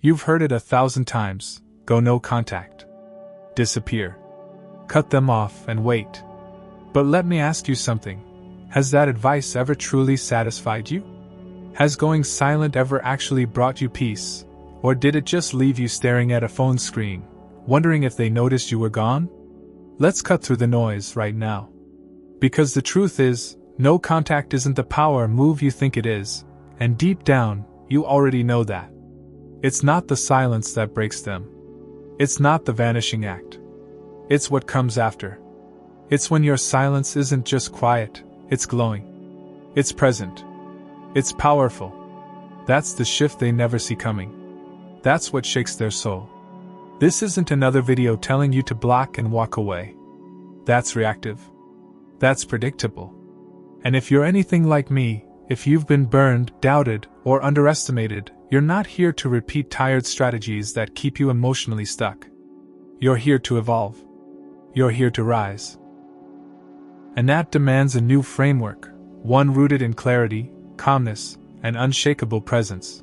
You've heard it 1,000 times: go no contact. Disappear. Cut them off and wait. But let me ask you something. Has that advice ever truly satisfied you? Has going silent ever actually brought you peace? Or did it just leave you staring at a phone screen, wondering if they noticed you were gone? Let's cut through the noise right now. Because the truth is, no contact isn't the power move you think it is, and deep down, you already know that. It's not the silence that breaks them. It's not the vanishing act. It's what comes after. It's when your silence isn't just quiet, it's glowing. It's present. It's powerful. That's the shift they never see coming. That's what shakes their soul. This isn't another video telling you to block and walk away. That's reactive. That's predictable. And if you're anything like me, if you've been burned, doubted, or underestimated, you're not here to repeat tired strategies that keep you emotionally stuck. You're here to evolve. You're here to rise. And that demands a new framework, one rooted in clarity, calmness, and unshakable presence.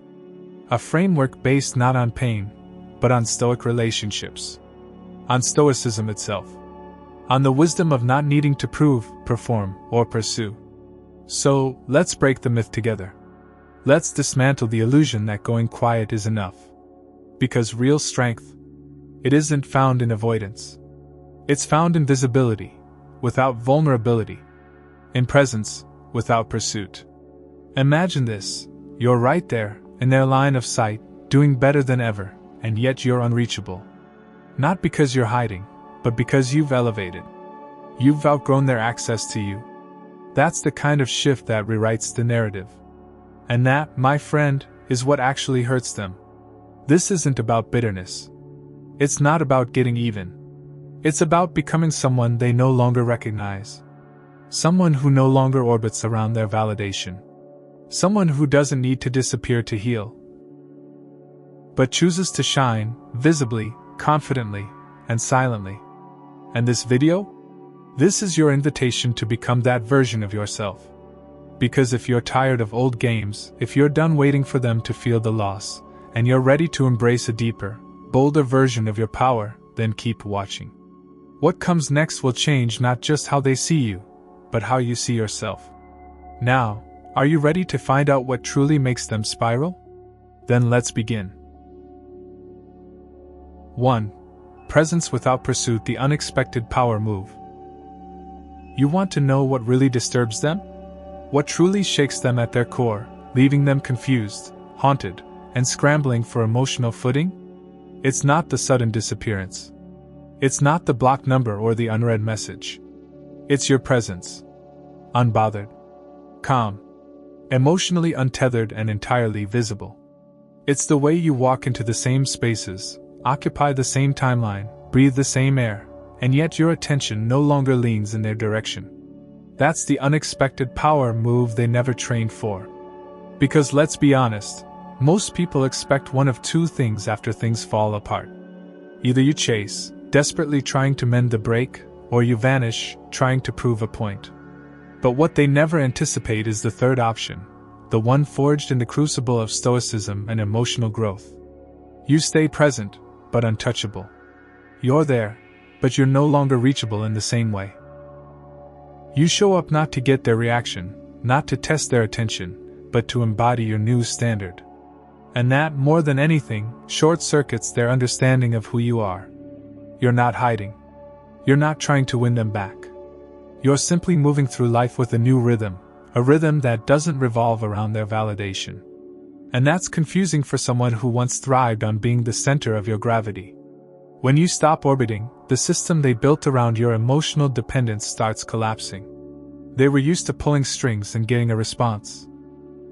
A framework based not on pain, but on Stoic relationships. On Stoicism itself. On the wisdom of not needing to prove, perform, or pursue. So, let's break the myth together. Let's dismantle the illusion that going quiet is enough. Because real strength, it isn't found in avoidance. It's found in visibility, without vulnerability. In presence, without pursuit. Imagine this: you're right there, in their line of sight, doing better than ever, and yet you're unreachable. Not because you're hiding, but because you've elevated. You've outgrown their access to you. That's the kind of shift that rewrites the narrative. And that, my friend, is what actually hurts them. This isn't about bitterness. It's not about getting even. It's about becoming someone they no longer recognize. Someone who no longer orbits around their validation. Someone who doesn't need to disappear to heal, but chooses to shine, visibly, confidently, and silently. And this video? This is your invitation to become that version of yourself. Because if you're tired of old games, if you're done waiting for them to feel the loss, and you're ready to embrace a deeper, bolder version of your power, then keep watching. What comes next will change not just how they see you, but how you see yourself. Now, are you ready to find out what truly makes them spiral? Then let's begin. 1. Presence without pursuit, the unexpected power move. You want to know what really disturbs them? What truly shakes them at their core, leaving them confused, haunted, and scrambling for emotional footing? It's not the sudden disappearance. It's not the blocked number or the unread message. It's your presence. Unbothered. Calm. Emotionally untethered and entirely visible. It's the way you walk into the same spaces, occupy the same timeline, breathe the same air, and yet your attention no longer leans in their direction. That's the unexpected power move they never trained for. Because let's be honest, most people expect one of two things after things fall apart. Either you chase, desperately trying to mend the break, or you vanish, trying to prove a point. But what they never anticipate is the third option, the one forged in the crucible of stoicism and emotional growth. You stay present, but untouchable. You're there, but you're no longer reachable in the same way. You show up not to get their reaction, not to test their attention, but to embody your new standard. And that, more than anything, short-circuits their understanding of who you are. You're not hiding. You're not trying to win them back. You're simply moving through life with a new rhythm, a rhythm that doesn't revolve around their validation. And that's confusing for someone who once thrived on being the center of your gravity. When you stop orbiting, the system they built around your emotional dependence starts collapsing. They were used to pulling strings and getting a response.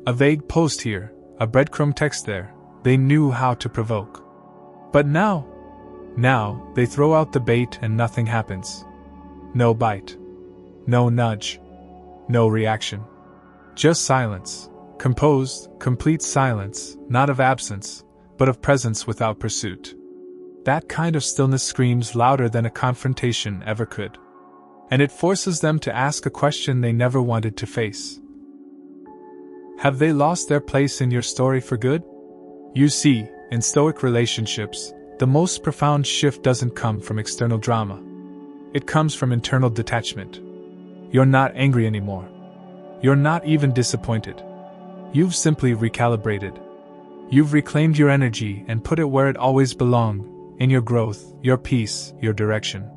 A vague post here, a breadcrumb text there, they knew how to provoke. But now they throw out the bait and nothing happens. No bite. No nudge. No reaction. Just silence. Composed, complete silence, not of absence, but of presence without pursuit. That kind of stillness screams louder than a confrontation ever could. And it forces them to ask a question they never wanted to face. Have they lost their place in your story for good? You see, In Stoic relationships, the most profound shift doesn't come from external drama. It comes from internal detachment. You're not angry anymore. You're not even disappointed. You've simply recalibrated. You've reclaimed your energy and put it where it always belonged, in your growth, your peace, your direction.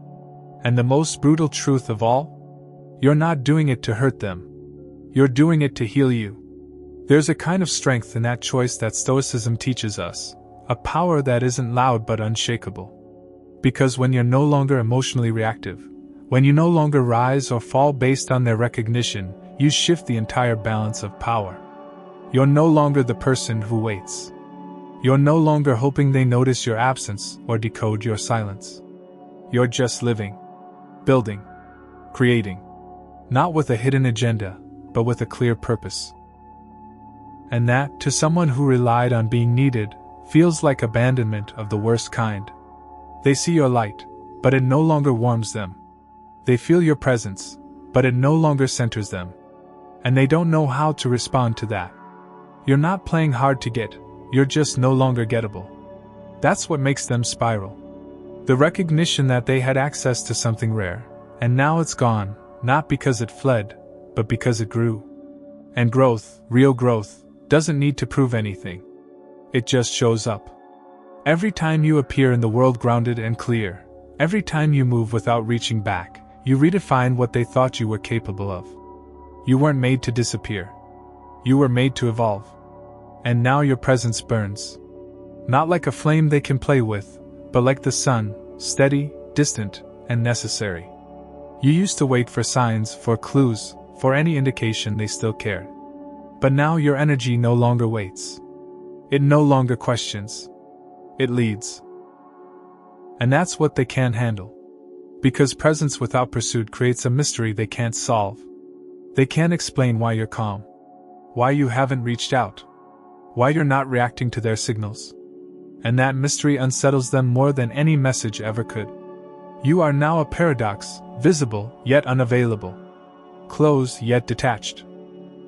And the most brutal truth of all? You're not doing it to hurt them. You're doing it to heal you. There's a kind of strength in that choice that Stoicism teaches us, a power that isn't loud but unshakable. Because when you're no longer emotionally reactive, when you no longer rise or fall based on their recognition, you shift the entire balance of power. You're no longer the person who waits. You're no longer hoping they notice your absence or decode your silence. You're just living, building, creating, not with a hidden agenda, but with a clear purpose. And that, to someone who relied on being needed, feels like abandonment of the worst kind. They see your light, but it no longer warms them. They feel your presence, but it no longer centers them. And they don't know how to respond to that. You're not playing hard to get, you're just no longer gettable. That's what makes them spiral. The recognition that they had access to something rare, and now it's gone, not because it fled, but because it grew. And growth, real growth, doesn't need to prove anything. It just shows up. Every time you appear in the world grounded and clear, every time you move without reaching back, you redefine what they thought you were capable of. You weren't made to disappear. You were made to evolve. And now your presence burns. Not like a flame they can play with, but like the sun, steady, distant, and necessary. You used to wait for signs, for clues, for any indication they still cared. But now your energy no longer waits. It no longer questions. It leads. And that's what they can't handle. Because presence without pursuit creates a mystery they can't solve. They can't explain why you're calm. Why you haven't reached out. Why you're not reacting to their signals. And that mystery unsettles them more than any message ever could. You are now a paradox, visible yet unavailable. Close yet detached.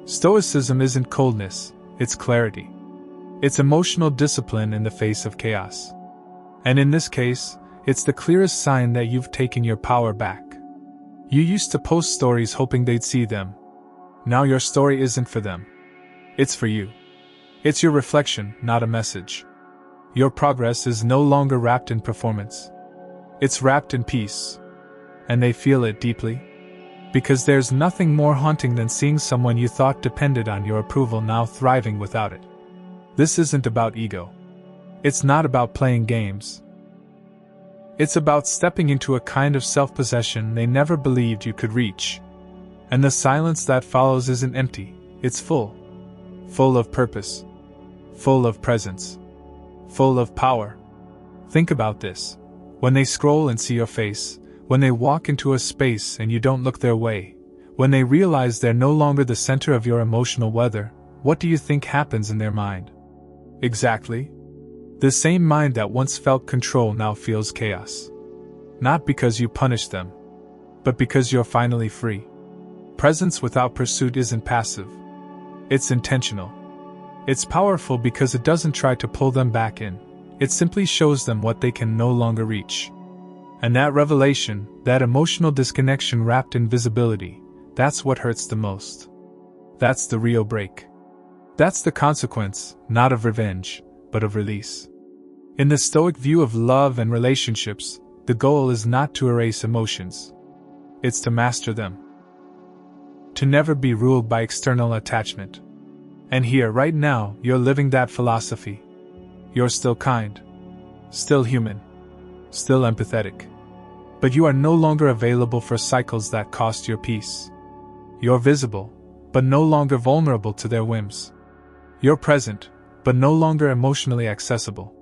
Stoicism isn't coldness, it's clarity. It's emotional discipline in the face of chaos. And in this case, it's the clearest sign that you've taken your power back. You used to post stories hoping they'd see them. Now your story isn't for them. It's for you. It's your reflection, not a message. Your progress is no longer wrapped in performance. It's wrapped in peace. And they feel it deeply. Because there's nothing more haunting than seeing someone you thought depended on your approval now thriving without it. This isn't about ego. It's not about playing games. It's about stepping into a kind of self-possession they never believed you could reach. And the silence that follows isn't empty, it's full. Full of purpose. Full of presence. Full of power. Think about this. When they scroll and see your face, when they walk into a space and you don't look their way, when they realize they're no longer the center of your emotional weather, what do you think happens in their mind? Exactly. The same mind that once felt control now feels chaos. Not because you punished them, but because you're finally free. Presence without pursuit isn't passive. It's intentional. It's powerful because it doesn't try to pull them back in. It simply shows them what they can no longer reach. And that revelation, that emotional disconnection wrapped in visibility, that's what hurts the most. That's the real break. That's the consequence, not of revenge, but of release. In the Stoic view of love and relationships, the goal is not to erase emotions. It's to master them. To never be ruled by external attachment. And here, right now, you're living that philosophy. You're still kind. Still human. Still empathetic. But you are no longer available for cycles that cost your peace. You're visible, but no longer vulnerable to their whims. You're present, but no longer emotionally accessible.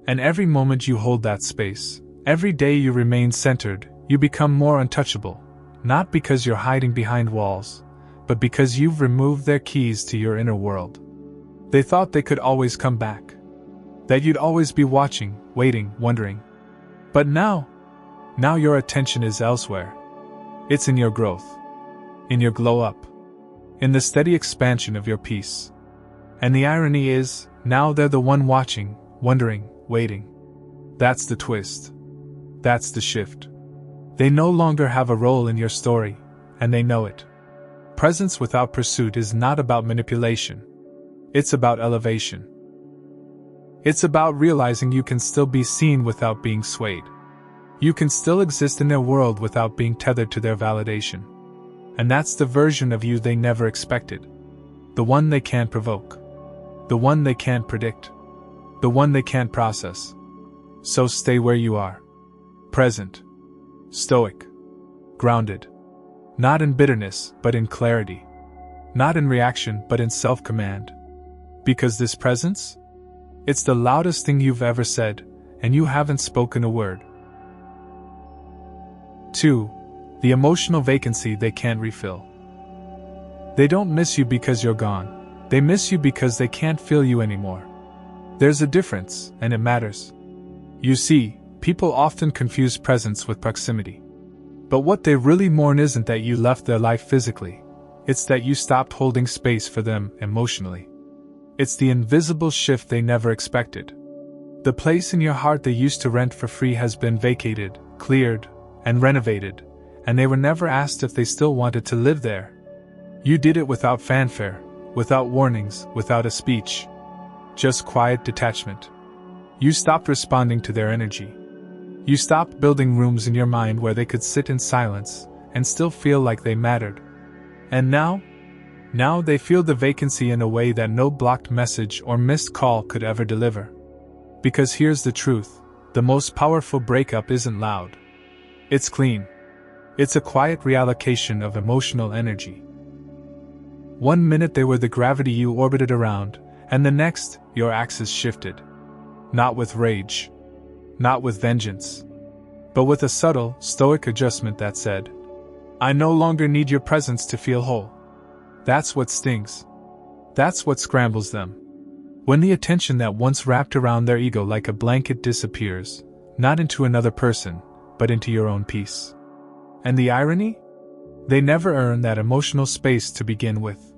And every moment you hold that space, every day you remain centered, you become more untouchable, not because you're hiding behind walls, but because you've removed their keys to your inner world. They thought they could always come back. That you'd always be watching, waiting, wondering. But now your attention is elsewhere. It's in your growth. In your glow up. In the steady expansion of your peace. And the irony is, now they're the one watching, wondering, waiting. That's the twist. That's the shift. They no longer have a role in your story, and they know it. Presence without pursuit is not about manipulation. It's about elevation. It's about realizing you can still be seen without being swayed. You can still exist in their world without being tethered to their validation. And that's the version of you they never expected. The one they can't provoke. The one they can't predict. The one they can't process. So stay where you are. Present. Stoic. Grounded. Not in bitterness, but in clarity. Not in reaction, but in self-command. Because this presence? It's the loudest thing you've ever said, and you haven't spoken a word. 2. The emotional vacancy they can't refill. They don't miss you because you're gone. They miss you because they can't feel you anymore. There's a difference, and it matters. You see, people often confuse presence with proximity. But what they really mourn isn't that you left their life physically. It's that you stopped holding space for them emotionally. It's the invisible shift they never expected. The place in your heart they used to rent for free has been vacated, cleared, and renovated, and they were never asked if they still wanted to live there. You did it without fanfare, without warnings, without a speech. Just quiet detachment. You stopped responding to their energy. You stopped building rooms in your mind where they could sit in silence and still feel like they mattered. And now they feel the vacancy in a way that no blocked message or missed call could ever deliver. Because here's the truth, the most powerful breakup isn't loud. It's clean. It's a quiet reallocation of emotional energy. 1 minute they were the gravity you orbited around, and the next, your axis shifted. Not with rage. Not with vengeance. But with a subtle, stoic adjustment that said, I no longer need your presence to feel whole. That's what stings. That's what scrambles them. When the attention that once wrapped around their ego like a blanket disappears, not into another person, but into your own peace. And the irony? They never earned that emotional space to begin with.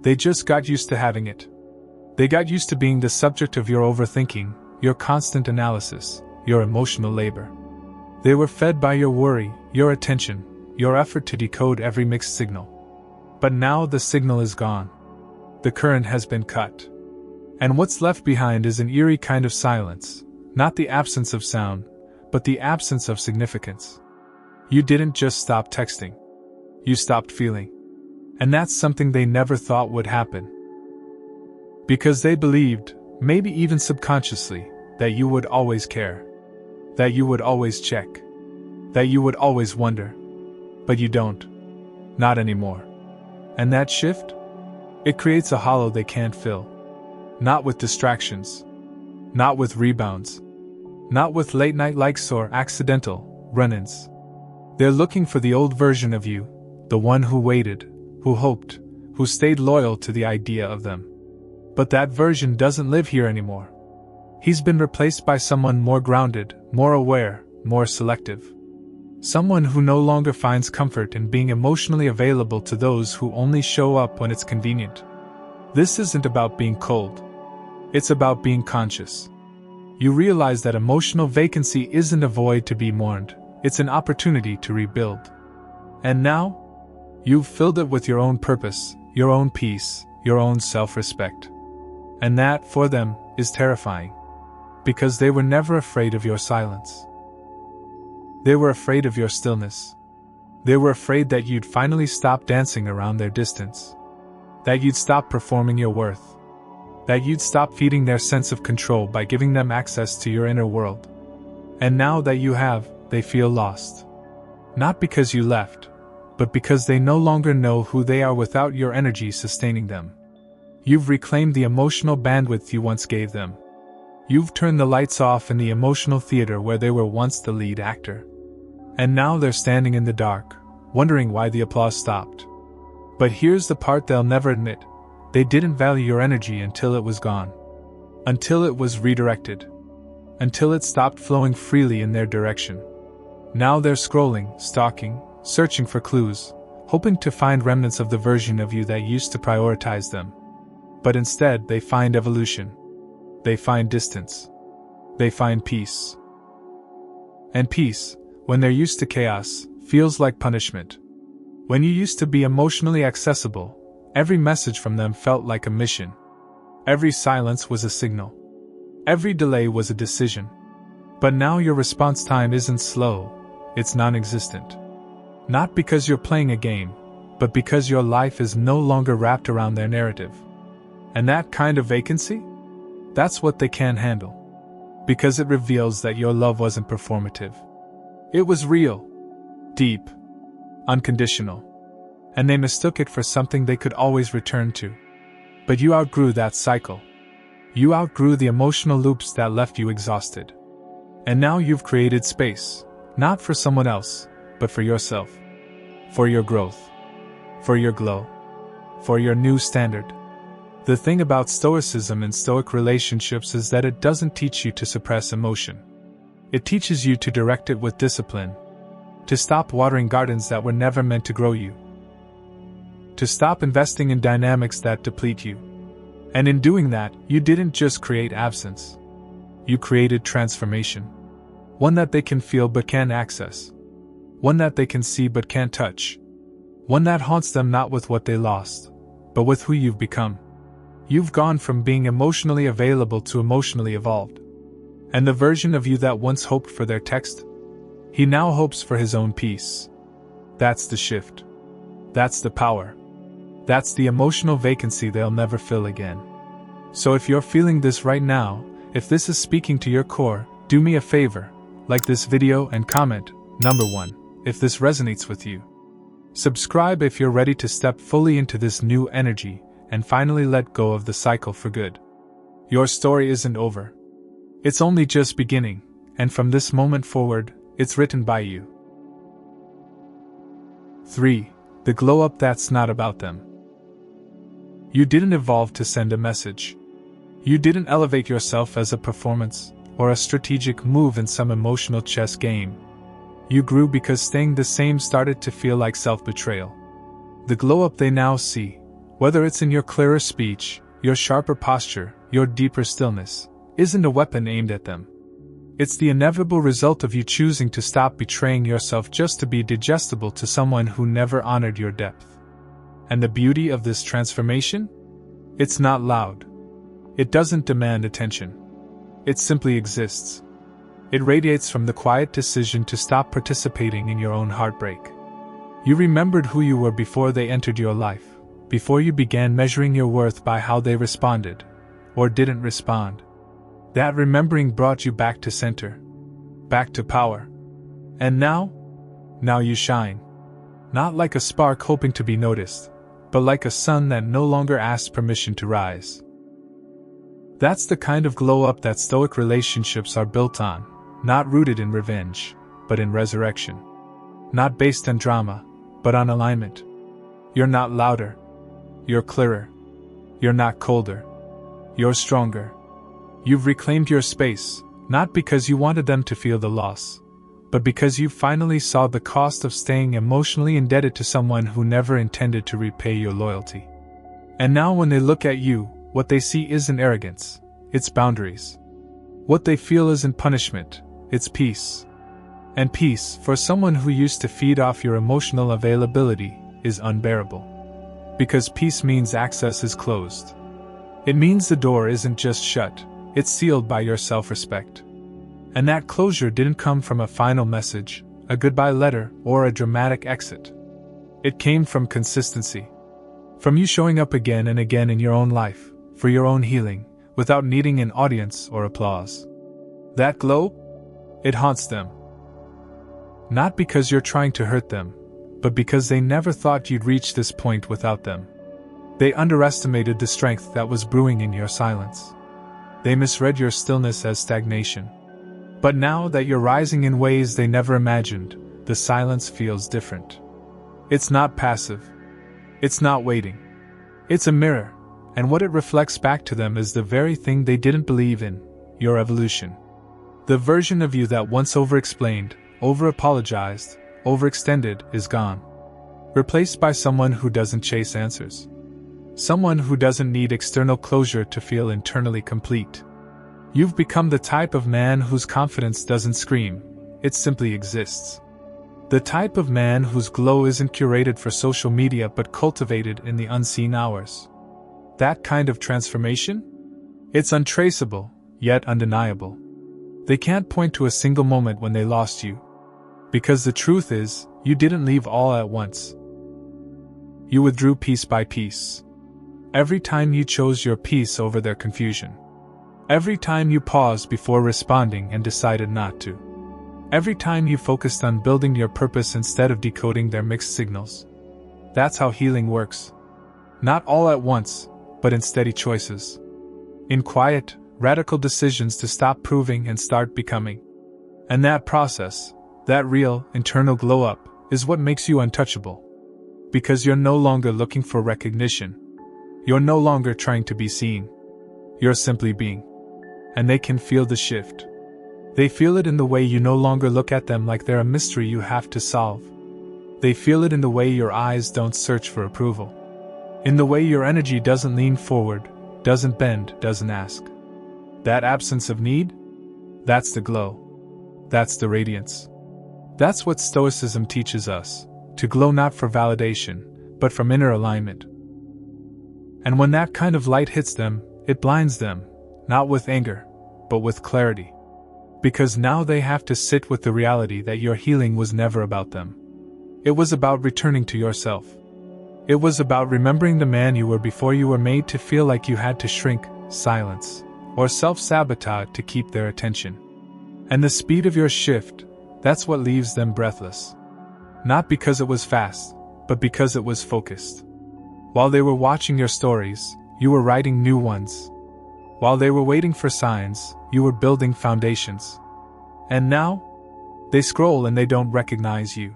They just got used to having it. They got used to being the subject of your overthinking, your constant analysis, your emotional labor. They were fed by your worry, your attention, your effort to decode every mixed signal. But now the signal is gone. The current has been cut. And what's left behind is an eerie kind of silence, not the absence of sound, but the absence of significance. You didn't just stop texting. You stopped feeling. And that's something they never thought would happen. Because they believed, maybe even subconsciously, that you would always care. That you would always check. That you would always wonder. But you don't. Not anymore. And that shift? It creates a hollow they can't fill. Not with distractions. Not with rebounds. Not with late-night likes or accidental run-ins. They're looking for the old version of you, the one who waited, who hoped, who stayed loyal to the idea of them. But that version doesn't live here anymore. He's been replaced by someone more grounded, more aware, more selective. Someone who no longer finds comfort in being emotionally available to those who only show up when it's convenient. This isn't about being cold. It's about being conscious. You realize that emotional vacancy isn't a void to be mourned, it's an opportunity to rebuild. And now, you've filled it with your own purpose, your own peace, your own self-respect. And that, for them, is terrifying. Because they were never afraid of your silence. They were afraid of your stillness. They were afraid that you'd finally stop dancing around their distance. That you'd stop performing your worth. That you'd stop feeding their sense of control by giving them access to your inner world. And now that you have, they feel lost. Not because you left, but because they no longer know who they are without your energy sustaining them. You've reclaimed the emotional bandwidth you once gave them. You've turned the lights off in the emotional theater where they were once the lead actor. And now they're standing in the dark, wondering why the applause stopped. But here's the part they'll never admit. They didn't value your energy until it was gone. Until it was redirected. Until it stopped flowing freely in their direction. Now they're scrolling, stalking, searching for clues, hoping to find remnants of the version of you that used to prioritize them. But instead they find evolution. They find distance. They find peace. And peace, when they're used to chaos, feels like punishment. When you used to be emotionally accessible, every message from them felt like a mission. Every silence was a signal. Every delay was a decision. But now your response time isn't slow, it's non-existent. Not because you're playing a game, but because your life is no longer wrapped around their narrative. And that kind of vacancy? That's what they can't handle. Because it reveals that your love wasn't performative. It was real, deep, unconditional. And they mistook it for something they could always return to. But you outgrew that cycle. You outgrew the emotional loops that left you exhausted. And now you've created space, not for someone else, but for yourself. For your growth. For your glow. For your new standard. The thing about Stoicism and Stoic relationships is that it doesn't teach you to suppress emotion. It teaches you to direct it with discipline. To stop watering gardens that were never meant to grow you. To stop investing in dynamics that deplete you. And in doing that, you didn't just create absence. You created transformation. One that they can feel but can't access. One that they can see but can't touch. One that haunts them not with what they lost, but with who you've become. You've gone from being emotionally available to emotionally evolved. And the version of you that once hoped for their text, he now hopes for his own peace. That's the shift. That's the power. That's the emotional vacancy they'll never fill again. So if you're feeling this right now, if this is speaking to your core, do me a favor, like this video and comment, number 1, if this resonates with you. Subscribe if you're ready to step fully into this new energy and finally let go of the cycle for good. Your story isn't over. It's only just beginning, and from this moment forward, it's written by you. 3. The glow up that's not about them. You didn't evolve to send a message. You didn't elevate yourself as a performance or a strategic move in some emotional chess game. You grew because staying the same started to feel like self-betrayal. The glow up they now see, whether it's in your clearer speech, your sharper posture, your deeper stillness, isn't a weapon aimed at them. It's the inevitable result of you choosing to stop betraying yourself just to be digestible to someone who never honored your depth. And the beauty of this transformation? It's not loud. It doesn't demand attention. It simply exists. It radiates from the quiet decision to stop participating in your own heartbreak. You remembered who you were before they entered your life, before you began measuring your worth by how they responded, or didn't respond. That remembering brought you back to center, back to power. And now you shine. Not like a spark hoping to be noticed, but like a sun that no longer asks permission to rise. That's the kind of glow-up that Stoic relationships are built on, not rooted in revenge, but in resurrection. Not based on drama, but on alignment. You're not louder. You're clearer. You're not colder. You're stronger. You've reclaimed your space, not because you wanted them to feel the loss, but because you finally saw the cost of staying emotionally indebted to someone who never intended to repay your loyalty. And now when they look at you, what they see isn't arrogance, it's boundaries. What they feel isn't punishment, it's peace. And peace, for someone who used to feed off your emotional availability, is unbearable. Because peace means access is closed. It means the door isn't just shut, it's sealed by your self-respect. And that closure didn't come from a final message, a goodbye letter, or a dramatic exit. It came from consistency. From you showing up again and again in your own life, for your own healing, without needing an audience or applause. That glow? It haunts them. Not because you're trying to hurt them, but because they never thought you'd reach this point without them. They underestimated the strength that was brewing in your silence. They misread your stillness as stagnation. But now that you're rising in ways they never imagined, the silence feels different. It's not passive. It's not waiting. It's a mirror, and what it reflects back to them is the very thing they didn't believe in, your evolution. The version of you that once over-explained, over-apologized, overextended is gone. Replaced by someone who doesn't chase answers. Someone who doesn't need external closure to feel internally complete. You've become the type of man whose confidence doesn't scream, it simply exists. The type of man whose glow isn't curated for social media but cultivated in the unseen hours. That kind of transformation? It's untraceable, yet undeniable. They can't point to a single moment when they lost you. Because the truth is, you didn't leave all at once. You withdrew piece by piece. Every time you chose your peace over their confusion. Every time you paused before responding and decided not to. Every time you focused on building your purpose instead of decoding their mixed signals. That's how healing works. Not all at once, but in steady choices. In quiet, radical decisions to stop proving and start becoming. And that process, that real, internal glow-up, is what makes you untouchable. Because you're no longer looking for recognition. You're no longer trying to be seen. You're simply being. And they can feel the shift. They feel it in the way you no longer look at them like they're a mystery you have to solve. They feel it in the way your eyes don't search for approval. In the way your energy doesn't lean forward, doesn't bend, doesn't ask. That absence of need? That's the glow. That's the radiance. That's what Stoicism teaches us, to glow not for validation, but from inner alignment. And when that kind of light hits them, it blinds them, not with anger, but with clarity. Because now they have to sit with the reality that your healing was never about them. It was about returning to yourself. It was about remembering the man you were before you were made to feel like you had to shrink, silence, or self-sabotage to keep their attention. And the speed of your shift, that's what leaves them breathless. Not because it was fast, but because it was focused. While they were watching your stories, you were writing new ones. While they were waiting for signs, you were building foundations. And now? They scroll and they don't recognize you.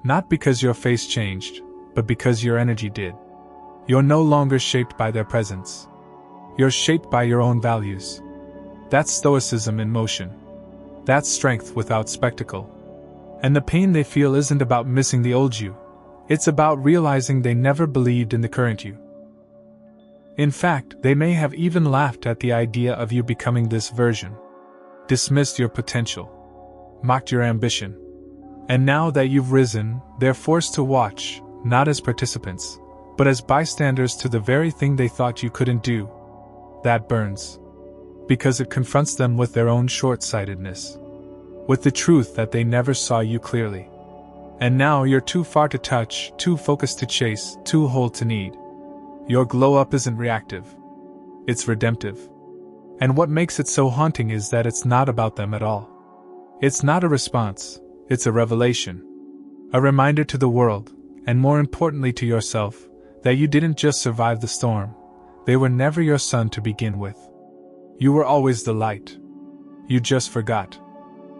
Not because your face changed, but because your energy did. You're no longer shaped by their presence. You're shaped by your own values. That's Stoicism in motion. That's strength without spectacle. And the pain they feel isn't about missing the old you. It's about realizing they never believed in the current you. In fact, they may have even laughed at the idea of you becoming this version. Dismissed your potential. Mocked your ambition. And now that you've risen, they're forced to watch, not as participants, but as bystanders to the very thing they thought you couldn't do. That burns. Because it confronts them with their own short-sightedness. With the truth that they never saw you clearly. And now you're too far to touch, too focused to chase, too whole to need. Your glow-up isn't reactive. It's redemptive. And what makes it so haunting is that it's not about them at all. It's not a response, it's a revelation. A reminder to the world, and more importantly to yourself, that you didn't just survive the storm. They were never your sun to begin with. You were always the light. You just forgot.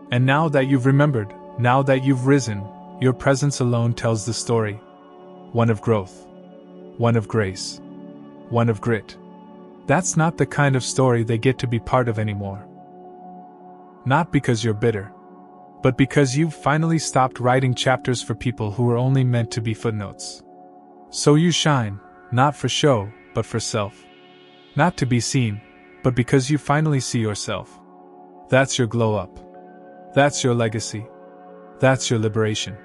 And now that you've remembered, now that you've risen, your presence alone tells the story. One of growth. One of grace. One of grit. That's not the kind of story they get to be part of anymore. Not because you're bitter, but because you've finally stopped writing chapters for people who were only meant to be footnotes. So you shine, not for show, but for self. Not to be seen, but because you finally see yourself. That's your glow up. That's your legacy. That's your liberation.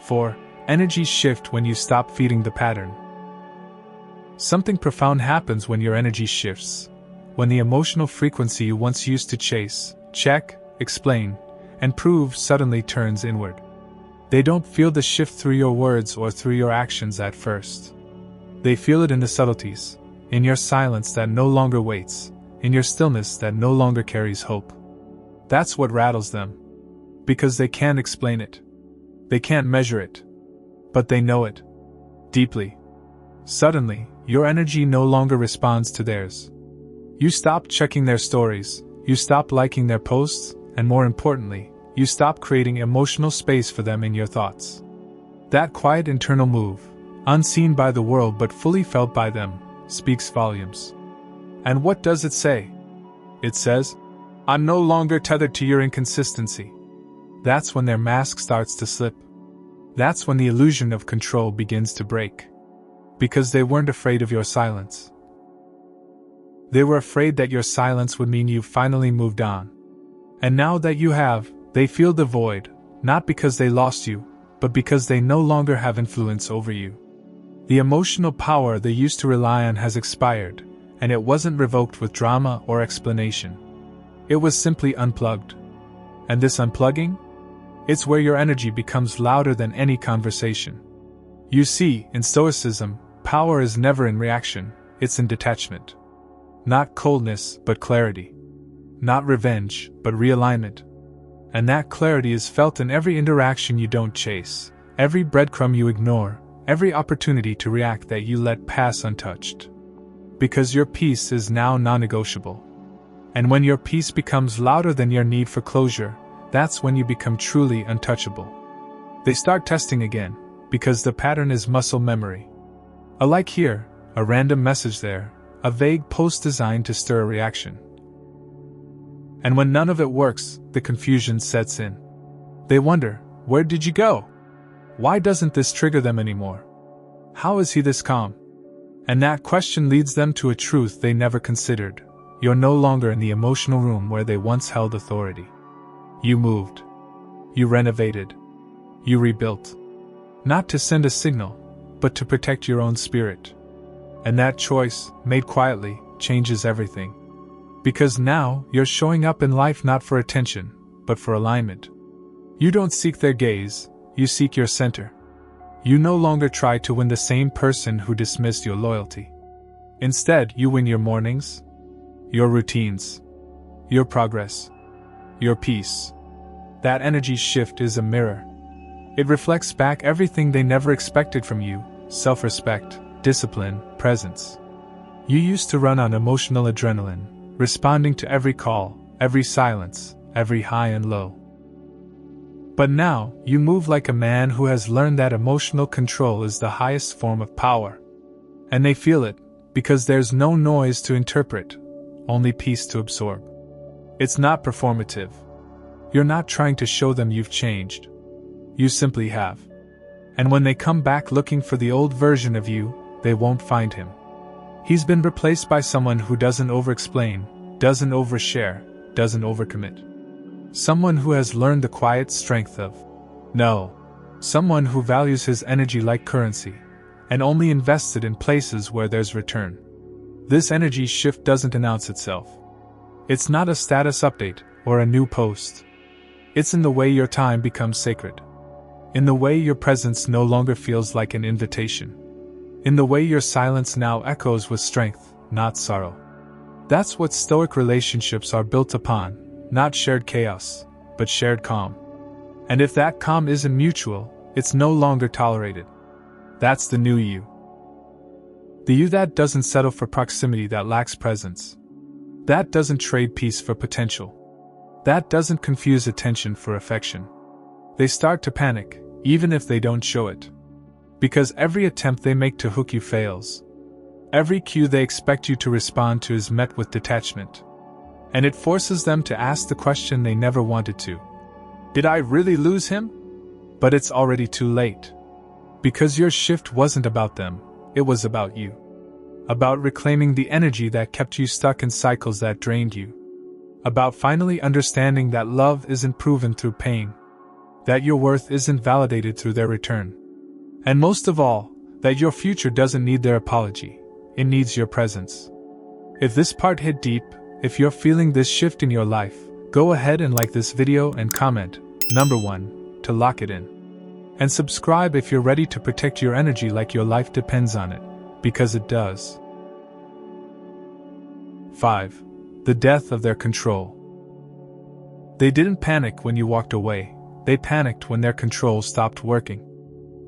4. Energies shift when you stop feeding the pattern. Something profound happens when your energy shifts. When the emotional frequency you once used to chase, check, explain, and prove suddenly turns inward. They don't feel the shift through your words or through your actions at first. They feel it in the subtleties, in your silence that no longer waits, in your stillness that no longer carries hope. That's what rattles them. Because they can't explain it. They can't measure it. But they know it. Deeply. Suddenly, your energy no longer responds to theirs. You stop checking their stories, you stop liking their posts, and more importantly, you stop creating emotional space for them in your thoughts. That quiet internal move, unseen by the world but fully felt by them, speaks volumes. And what does it say? It says, I'm no longer tethered to your inconsistency. That's when their mask starts to slip. That's when the illusion of control begins to break. Because they weren't afraid of your silence. They were afraid that your silence would mean you finally moved on. And now that you have, they feel the void, not because they lost you, but because they no longer have influence over you. The emotional power they used to rely on has expired, and it wasn't revoked with drama or explanation. It was simply unplugged. And this unplugging? It's where your energy becomes louder than any conversation. You see, in Stoicism, power is never in reaction, it's in detachment. Not coldness, but clarity. Not revenge, but realignment. And that clarity is felt in every interaction you don't chase, every breadcrumb you ignore, every opportunity to react that you let pass untouched. Because your peace is now non-negotiable. And when your peace becomes louder than your need for closure, that's when you become truly untouchable. They start testing again, because the pattern is muscle memory. A like here, a random message there, a vague post designed to stir a reaction. And when none of it works, the confusion sets in. They wonder, where did you go? Why doesn't this trigger them anymore? How is he this calm? And that question leads them to a truth they never considered. You're no longer in the emotional room where they once held authority. You moved. You renovated. You rebuilt. Not to send a signal, but to protect your own spirit. And that choice, made quietly, changes everything. Because now, you're showing up in life not for attention, but for alignment. You don't seek their gaze, you seek your center. You no longer try to win the same person who dismissed your loyalty. Instead, you win your mornings, your routines, your progress, your peace. That energy shift is a mirror. It reflects back everything they never expected from you: self-respect, discipline, presence. You used to run on emotional adrenaline, responding to every call, every silence, every high and low. But now, you move like a man who has learned that emotional control is the highest form of power. And they feel it, because there's no noise to interpret, only peace to absorb. It's not performative. You're not trying to show them you've changed. You simply have. And when they come back looking for the old version of you, they won't find him. He's been replaced by someone who doesn't over-explain, doesn't overshare, doesn't overcommit. Someone who has learned the quiet strength of no. Someone who values his energy like currency, and only invests it in places where there's return. This energy shift doesn't announce itself. It's not a status update or a new post. It's in the way your time becomes sacred. In the way your presence no longer feels like an invitation. In the way your silence now echoes with strength, not sorrow. That's what Stoic relationships are built upon, not shared chaos, but shared calm. And if that calm isn't mutual, it's no longer tolerated. That's the new you. The you that doesn't settle for proximity that lacks presence. That doesn't trade peace for potential. That doesn't confuse attention for affection. They start to panic, even if they don't show it. Because every attempt they make to hook you fails. Every cue they expect you to respond to is met with detachment. And it forces them to ask the question they never wanted to. Did I really lose him? But it's already too late. Because your shift wasn't about them, it was about you. About reclaiming the energy that kept you stuck in cycles that drained you. About finally understanding that love isn't proven through pain. That your worth isn't validated through their return. And most of all, that your future doesn't need their apology, it needs your presence. If this part hit deep, if you're feeling this shift in your life, go ahead and like this video and comment, number 1, to lock it in. And subscribe if you're ready to protect your energy like your life depends on it, because it does. 5. The death of their control. They didn't panic when you walked away, they panicked when their control stopped working.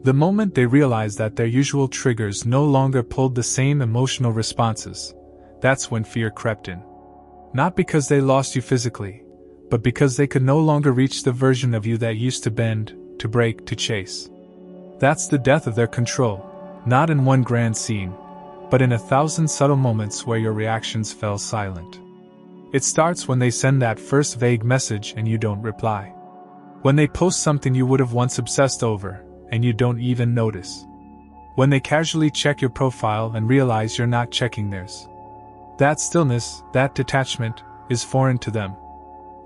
The moment they realized that their usual triggers no longer pulled the same emotional responses, that's when fear crept in. Not because they lost you physically, but because they could no longer reach the version of you that used to bend, to break, to chase. That's the death of their control, not in one grand scene, but in 1,000 subtle moments where your reactions fell silent. It starts when they send that first vague message and you don't reply. When they post something you would have once obsessed over, and you don't even notice. When they casually check your profile and realize you're not checking theirs. That stillness, that detachment, is foreign to them.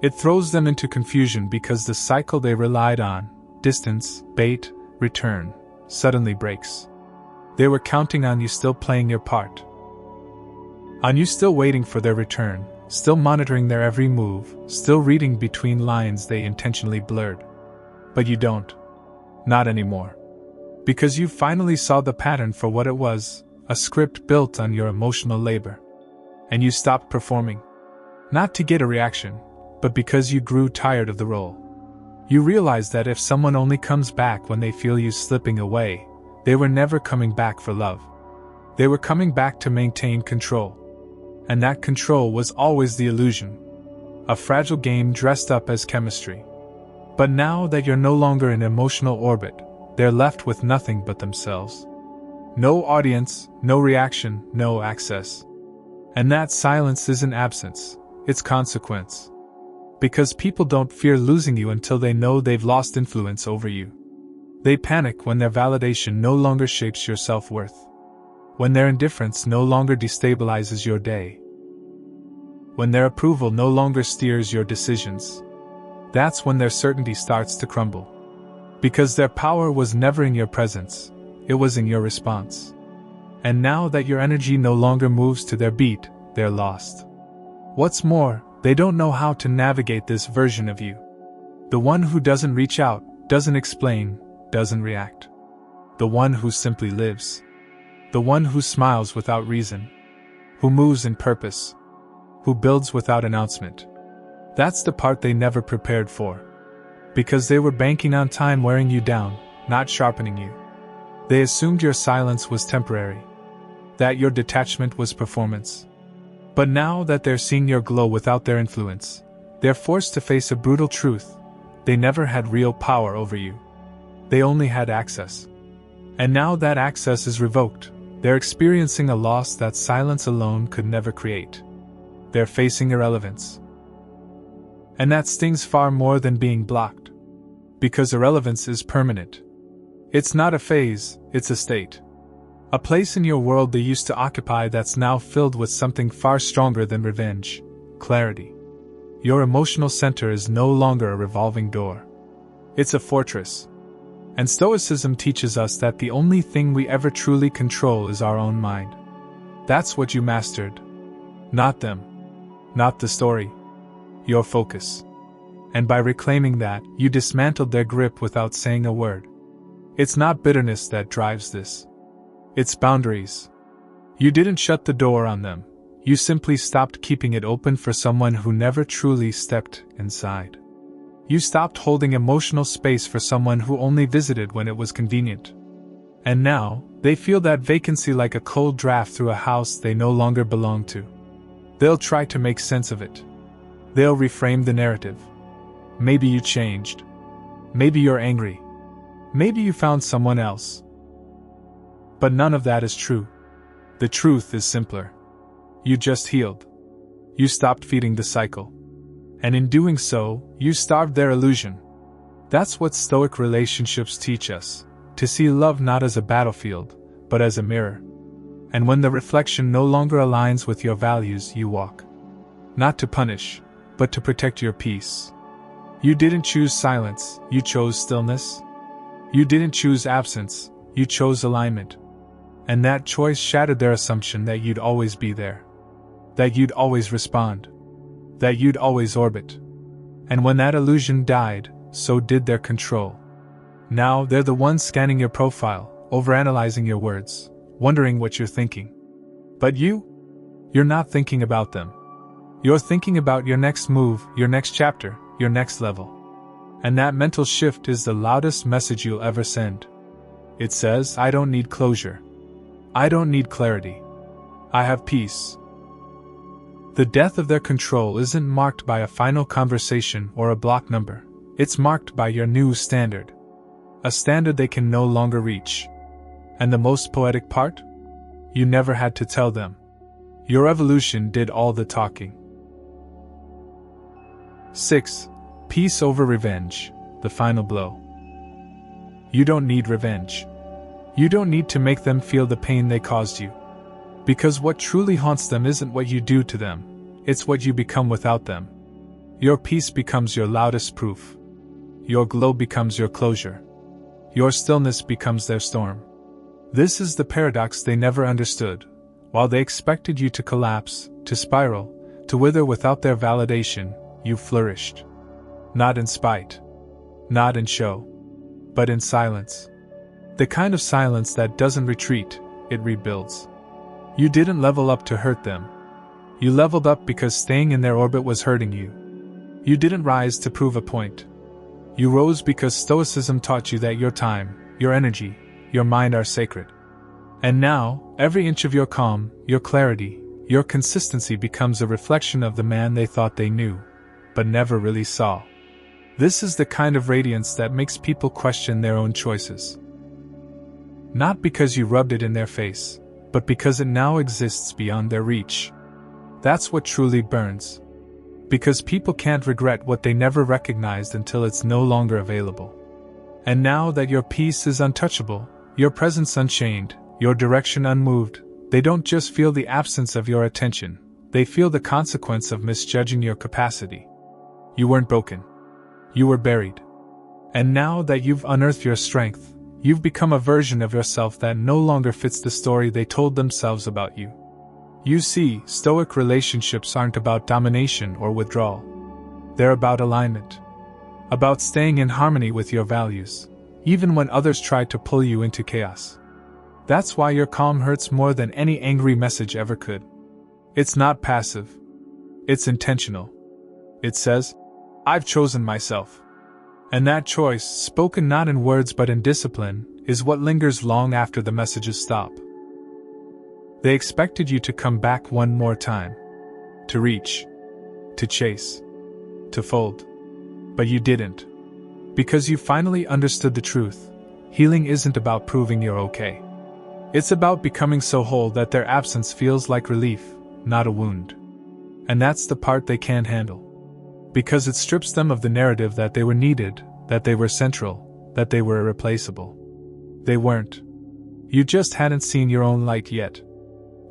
It throws them into confusion because the cycle they relied on, distance, bait, return, suddenly breaks. They were counting on you still playing your part. On you still waiting for their return, still monitoring their every move, still reading between lines they intentionally blurred. But you don't. Not anymore. Because you finally saw the pattern for what it was, a script built on your emotional labor. And you stopped performing. Not to get a reaction, but because you grew tired of the role. You realized that if someone only comes back when they feel you slipping away, they were never coming back for love. They were coming back to maintain control. And that control was always the illusion. A fragile game dressed up as chemistry. But now that you're no longer in emotional orbit, they're left with nothing but themselves. No audience, no reaction, no access. And that silence isn't absence, it's consequence. Because people don't fear losing you until they know they've lost influence over you. They panic when their validation no longer shapes your self-worth. When their indifference no longer destabilizes your day. When their approval no longer steers your decisions. That's when their certainty starts to crumble. Because their power was never in your presence, it was in your response. And now that your energy no longer moves to their beat, they're lost. What's more, they don't know how to navigate this version of you. The one who doesn't reach out, doesn't explain, doesn't react. The one who simply lives. The one who smiles without reason. Who moves in purpose. Who builds without announcement. That's the part they never prepared for. Because they were banking on time wearing you down, not sharpening you. They assumed your silence was temporary. That your detachment was performance. But now that they're seeing your glow without their influence, they're forced to face a brutal truth. They never had real power over you. They only had access. And now that access is revoked, they're experiencing a loss that silence alone could never create. They're facing irrelevance. And that stings far more than being blocked. Because irrelevance is permanent. It's not a phase, it's a state. A place in your world they used to occupy that's now filled with something far stronger than revenge, clarity. Your emotional center is no longer a revolving door. It's a fortress. And Stoicism teaches us that the only thing we ever truly control is our own mind. That's what you mastered. Not them. Not the story. Your focus. And by reclaiming that, you dismantled their grip without saying a word. It's not bitterness that drives this. It's boundaries. You didn't shut the door on them. You simply stopped keeping it open for someone who never truly stepped inside. You stopped holding emotional space for someone who only visited when it was convenient. And now, they feel that vacancy like a cold draft through a house they no longer belong to. They'll try to make sense of it. They'll reframe the narrative. Maybe you changed. Maybe you're angry. Maybe you found someone else. But none of that is true. The truth is simpler. You just healed. You stopped feeding the cycle. And in doing so, you starved their illusion. That's what Stoic relationships teach us, to see love not as a battlefield, but as a mirror. And when the reflection no longer aligns with your values, you walk. Not to punish, but to protect your peace. You didn't choose silence, you chose stillness. You didn't choose absence, you chose alignment. And that choice shattered their assumption that you'd always be there. That you'd always respond. That you'd always orbit. And when that illusion died, so did their control. Now they're the ones scanning your profile, overanalyzing your words, wondering what you're thinking. But you're not thinking about them. You're thinking about your next move, your next chapter, your next level. And that mental shift is the loudest message you'll ever send. It says, I don't need closure. I don't need clarity. I have peace. The death of their control isn't marked by a final conversation or a block number. It's marked by your new standard. A standard they can no longer reach. And the most poetic part? You never had to tell them. Your evolution did all the talking. 6. Peace over revenge, the final blow. You don't need revenge. You don't need to make them feel the pain they caused you. Because what truly haunts them isn't what you do to them, it's what you become without them. Your peace becomes your loudest proof. Your glow becomes your closure. Your stillness becomes their storm. This is the paradox they never understood. While they expected you to collapse, to spiral, to wither without their validation, you flourished. Not in spite. Not in show. But in silence. The kind of silence that doesn't retreat, it rebuilds. You didn't level up to hurt them. You leveled up because staying in their orbit was hurting you. You didn't rise to prove a point. You rose because Stoicism taught you that your time, your energy, your mind are sacred. And now, every inch of your calm, your clarity, your consistency becomes a reflection of the man they thought they knew, but never really saw. This is the kind of radiance that makes people question their own choices. Not because you rubbed it in their face, but because it now exists beyond their reach. That's what truly burns. Because people can't regret what they never recognized until it's no longer available. And now that your peace is untouchable, your presence unchained, your direction unmoved, they don't just feel the absence of your attention, they feel the consequence of misjudging your capacity. You weren't broken. You were buried. And now that you've unearthed your strength, you've become a version of yourself that no longer fits the story they told themselves about you. You see, Stoic relationships aren't about domination or withdrawal. They're about alignment. About staying in harmony with your values, even when others try to pull you into chaos. That's why your calm hurts more than any angry message ever could. It's not passive. It's intentional. It says, I've chosen myself. And that choice, spoken not in words but in discipline, is what lingers long after the messages stop. They expected you to come back one more time. To reach. To chase. To fold. But you didn't. Because you finally understood the truth. Healing isn't about proving you're okay. It's about becoming so whole that their absence feels like relief, not a wound. And that's the part they can't handle. Because it strips them of the narrative that they were needed, that they were central, that they were irreplaceable. They weren't. You just hadn't seen your own light yet.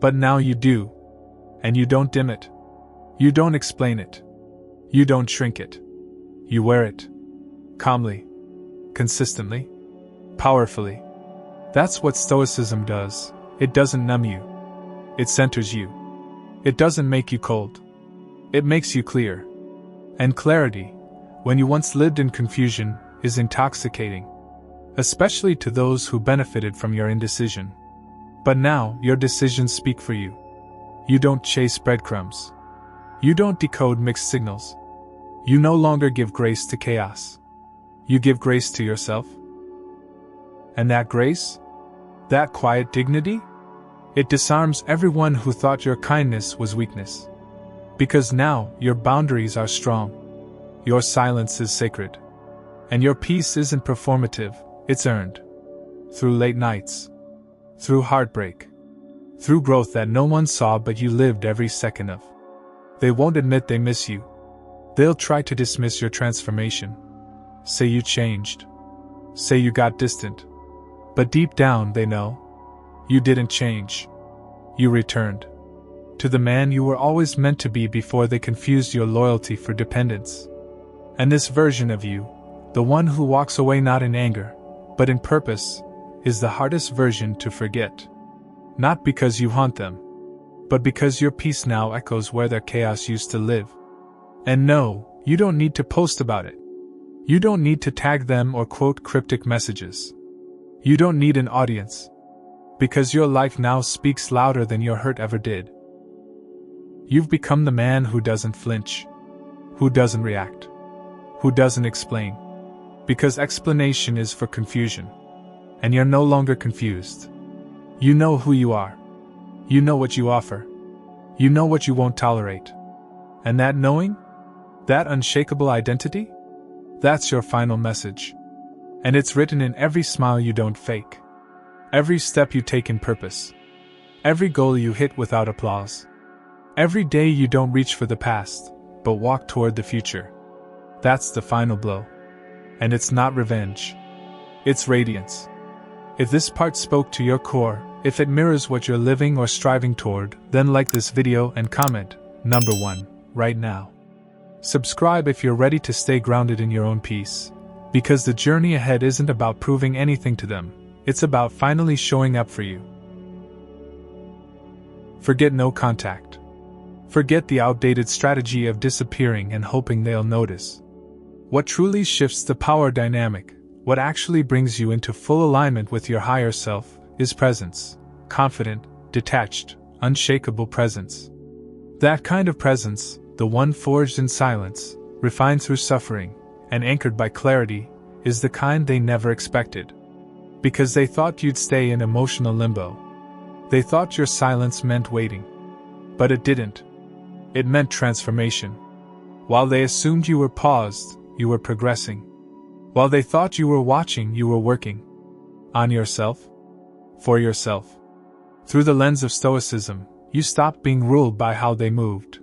But now you do. And you don't dim it. You don't explain it. You don't shrink it. You wear it. Calmly. Consistently. Powerfully. That's what Stoicism does. It doesn't numb you. It centers you. It doesn't make you cold. It makes you clear. And clarity, when you once lived in confusion, is intoxicating. Especially to those who benefited from your indecision. But now, your decisions speak for you. You don't chase breadcrumbs. You don't decode mixed signals. You no longer give grace to chaos. You give grace to yourself. And that grace? That quiet dignity? It disarms everyone who thought your kindness was weakness. Because now, your boundaries are strong. Your silence is sacred. And your peace isn't performative, it's earned. Through late nights. Through heartbreak. Through growth that no one saw but you lived every second of. They won't admit they miss you. They'll try to dismiss your transformation. Say you changed. Say you got distant. But deep down they know. You didn't change. You returned. To the man you were always meant to be before they confused your loyalty for dependence. And this version of you, the one who walks away not in anger, but in purpose, is the hardest version to forget. Not because you haunt them, but because your peace now echoes where their chaos used to live. And no, you don't need to post about it. You don't need to tag them or quote cryptic messages. You don't need an audience. Because your life now speaks louder than your hurt ever did. You've become the man who doesn't flinch. Who doesn't react. Who doesn't explain. Because explanation is for confusion. And you're no longer confused. You know who you are. You know what you offer. You know what you won't tolerate. And that knowing? That unshakable identity? That's your final message. And it's written in every smile you don't fake. Every step you take in purpose. Every goal you hit without applause. Every day you don't reach for the past, but walk toward the future. That's the final blow. And it's not revenge. It's radiance. If this part spoke to your core, If it mirrors what you're living or striving toward, then like this video and comment, number 1, right now. Subscribe if you're ready to stay grounded in your own peace. Because the journey ahead isn't about proving anything to them, it's about finally showing up for you. Forget no contact. Forget the outdated strategy of disappearing and hoping they'll notice. What truly shifts the power dynamic, what actually brings you into full alignment with your higher self, is presence. Confident, detached, unshakable presence. That kind of presence, the one forged in silence, refined through suffering, and anchored by clarity, is the kind they never expected. Because they thought you'd stay in emotional limbo. They thought your silence meant waiting. But it didn't. It meant transformation. While they assumed you were paused, you were progressing. While they thought you were watching, you were working. On yourself. For yourself. Through the lens of Stoicism, you stopped being ruled by how they moved.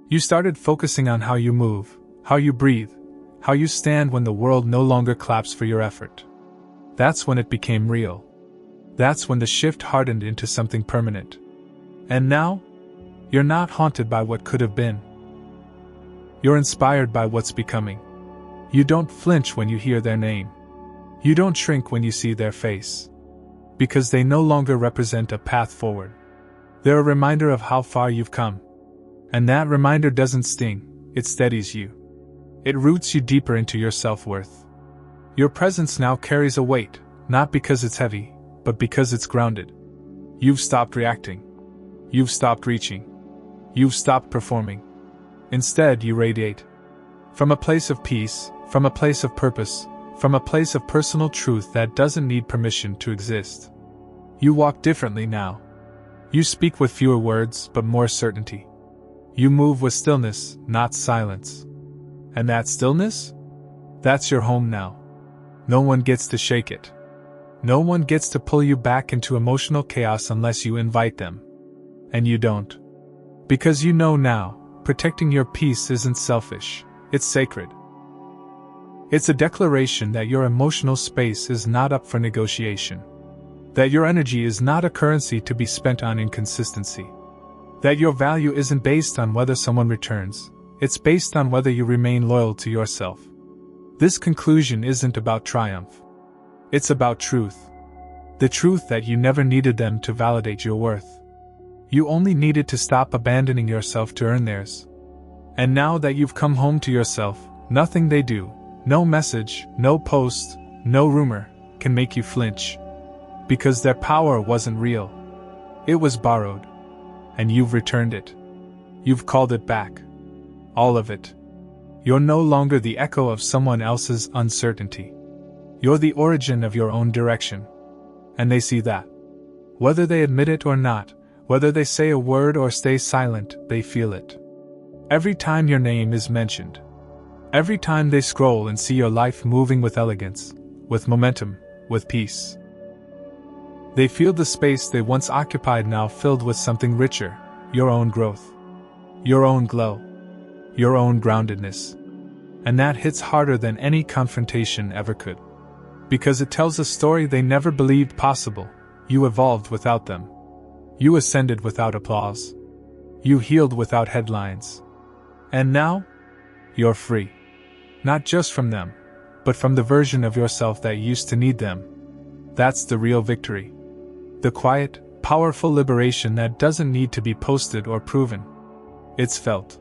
You started focusing on how you move, how you breathe, how you stand when the world no longer claps for your effort. That's when it became real. That's when the shift hardened into something permanent. And now, you're not haunted by what could have been. You're inspired by what's becoming. You don't flinch when you hear their name. You don't shrink when you see their face. Because they no longer represent a path forward. They're a reminder of how far you've come. And that reminder doesn't sting, it steadies you. It roots you deeper into your self-worth. Your presence now carries a weight, not because it's heavy, but because it's grounded. You've stopped reacting. You've stopped reaching. You've stopped performing. Instead, you radiate. From a place of peace, from a place of purpose, from a place of personal truth that doesn't need permission to exist. You walk differently now. You speak with fewer words, but more certainty. You move with stillness, not silence. And that stillness? That's your home now. No one gets to shake it. No one gets to pull you back into emotional chaos unless you invite them. And you don't. Because you know now, protecting your peace isn't selfish, it's sacred. It's a declaration that your emotional space is not up for negotiation. That your energy is not a currency to be spent on inconsistency. That your value isn't based on whether someone returns, it's based on whether you remain loyal to yourself. This conclusion isn't about triumph. It's about truth. The truth that you never needed them to validate your worth. You only needed to stop abandoning yourself to earn theirs. And now that you've come home to yourself, nothing they do, no message, no post, no rumor, can make you flinch. Because their power wasn't real. It was borrowed. And you've returned it. You've called it back. All of it. You're no longer the echo of someone else's uncertainty. You're the origin of your own direction. And they see that. Whether they admit it or not, whether they say a word or stay silent, they feel it. Every time your name is mentioned. Every time they scroll and see your life moving with elegance, with momentum, with peace. They feel the space they once occupied now filled with something richer, your own growth. Your own glow. Your own groundedness. And that hits harder than any confrontation ever could. Because it tells a story they never believed possible. You evolved without them. You ascended without applause. You healed without headlines. And now, you're free. Not just from them, but from the version of yourself that used to need them. That's the real victory. The quiet, powerful liberation that doesn't need to be posted or proven. It's felt.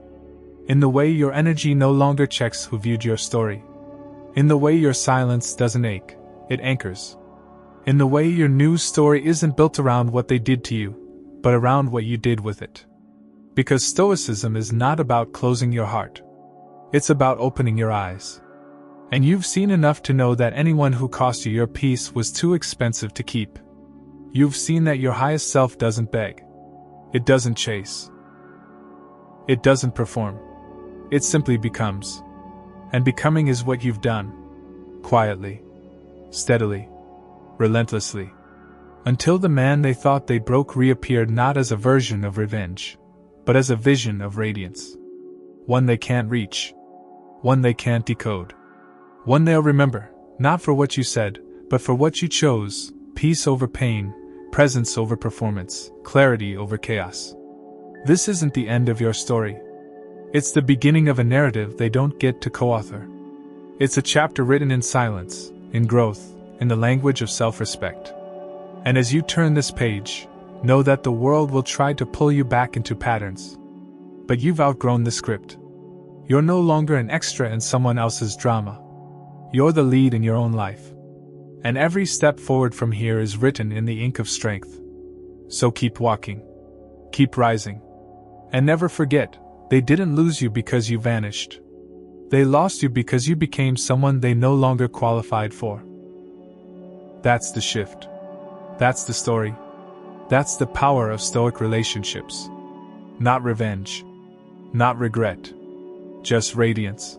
In the way your energy no longer checks who viewed your story. In the way your silence doesn't ache, it anchors. In the way your new story isn't built around what they did to you, but around what you did with it. Because Stoicism is not about closing your heart. It's about opening your eyes. And you've seen enough to know that anyone who cost you your peace was too expensive to keep. You've seen that your highest self doesn't beg. It doesn't chase. It doesn't perform. It simply becomes. And becoming is what you've done. Quietly. Steadily. Relentlessly. Until the man they thought they broke reappeared not as a version of revenge, but as a vision of radiance. One they can't reach. One they can't decode. One they'll remember, not for what you said, but for what you chose, peace over pain, presence over performance, clarity over chaos. This isn't the end of your story. It's the beginning of a narrative they don't get to co-author. It's a chapter written in silence, in growth, in the language of self-respect. And as you turn this page, know that the world will try to pull you back into patterns. But you've outgrown the script. You're no longer an extra in someone else's drama. You're the lead in your own life. And every step forward from here is written in the ink of strength. So keep walking. Keep rising. And never forget, they didn't lose you because you vanished. They lost you because you became someone they no longer qualified for. That's the shift. That's the story. That's the power of Stoic relationships. Not revenge. Not regret. Just radiance.